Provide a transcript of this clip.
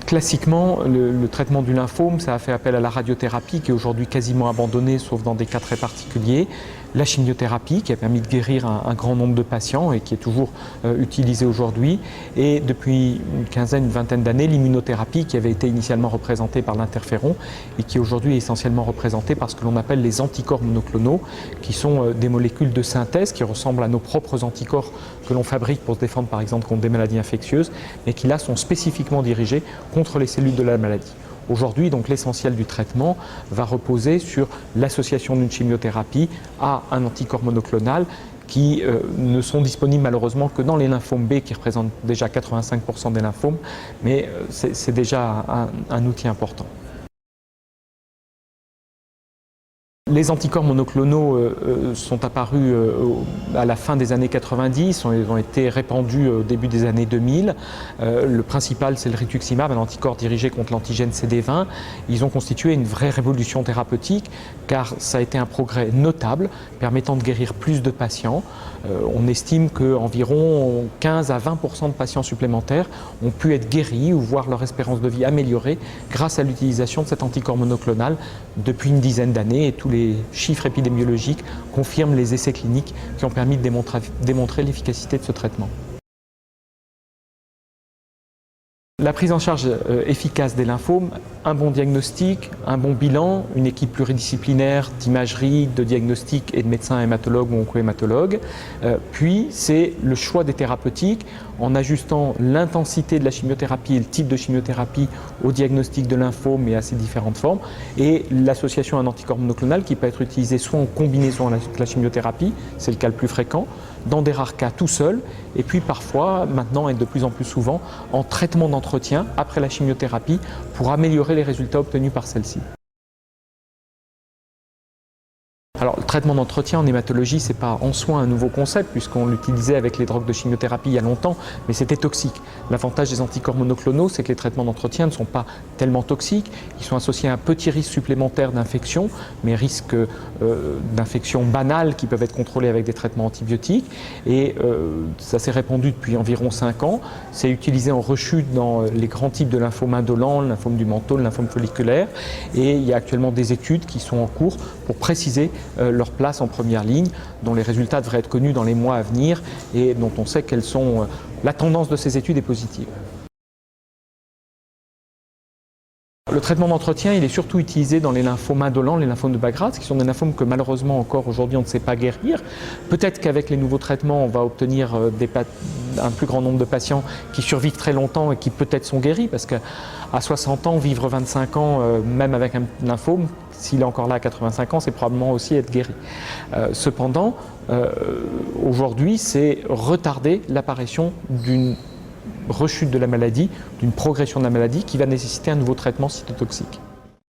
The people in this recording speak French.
Classiquement, le traitement du lymphome, ça a fait appel à la radiothérapie qui est aujourd'hui quasiment abandonnée, sauf dans des cas très particuliers. La chimiothérapie qui a permis de guérir un grand nombre de patients et qui est toujours utilisée aujourd'hui. Et depuis une quinzaine, une vingtaine d'années, l'immunothérapie qui avait été initialement représentée par l'interféron et qui aujourd'hui est essentiellement représentée par ce que l'on appelle les anticorps monoclonaux, qui sont des molécules de synthèse qui ressemblent à nos propres anticorps que l'on fabrique pour se défendre par exemple contre des maladies infectieuses, mais qui là sont spécifiquement dirigés contre les cellules de la maladie. Aujourd'hui, donc, l'essentiel du traitement va reposer sur l'association d'une chimiothérapie à un anticorps monoclonal qui ne sont disponibles malheureusement que dans les lymphomes B qui représentent déjà 85% des lymphomes, mais c'est déjà un outil important. Les anticorps monoclonaux sont apparus à la fin des années 90, ils ont été répandus au début des années 2000. Le principal, c'est le rituximab, un anticorps dirigé contre l'antigène CD20. Ils ont constitué une vraie révolution thérapeutique car ça a été un progrès notable permettant de guérir plus de patients. On estime qu'environ 15 à 20% de patients supplémentaires ont pu être guéris ou voir leur espérance de vie améliorée grâce à l'utilisation de cet anticorps monoclonal depuis une dizaine d'années, et tous les chiffres épidémiologiques confirment les essais cliniques qui ont permis de démontrer l'efficacité de ce traitement. La prise en charge efficace des lymphomes, un bon diagnostic, un bon bilan, une équipe pluridisciplinaire d'imagerie, de diagnostic et de médecins hématologues ou oncohématologues. Puis c'est le choix des thérapeutiques en ajustant l'intensité de la chimiothérapie et le type de chimiothérapie au diagnostic de lymphome et à ses différentes formes, et l'association à un anticorps monoclonal qui peut être utilisé soit en combinaison avec la chimiothérapie, c'est le cas le plus fréquent, dans des rares cas tout seul, et puis parfois, maintenant et de plus en plus souvent, en traitement d'entretien après la chimiothérapie pour améliorer les résultats obtenus par celle-ci. Alors, le traitement d'entretien en hématologie, ce n'est pas en soi un nouveau concept puisqu'on l'utilisait avec les drogues de chimiothérapie il y a longtemps, mais c'était toxique. L'avantage des anticorps monoclonaux, c'est que les traitements d'entretien ne sont pas tellement toxiques. Ils sont associés à un petit risque supplémentaire d'infection, mais risques d'infection banales qui peuvent être contrôlés avec des traitements antibiotiques. Et ça s'est répandu depuis environ 5 ans. C'est utilisé en rechute dans les grands types de lymphomes indolents, le lymphome du menton, le lymphome folliculaire. Et il y a actuellement des études qui sont en cours pour préciser leur place en première ligne, dont les résultats devraient être connus dans les mois à venir et dont on sait quelles sont la tendance de ces études est positive. Le traitement d'entretien, il est surtout utilisé dans les lymphomes indolents, les lymphomes de bas grade, qui sont des lymphomes que malheureusement encore aujourd'hui on ne sait pas guérir. Peut-être qu'avec les nouveaux traitements, on va obtenir un plus grand nombre de patients qui survivent très longtemps et qui peut-être sont guéris, parce qu'à 60 ans, vivre 25 ans, même avec un lymphome, s'il est encore là à 85 ans, c'est probablement aussi être guéri. Cependant, aujourd'hui, c'est retarder l'apparition d'une rechute de la maladie, d'une progression de la maladie qui va nécessiter un nouveau traitement cytotoxique.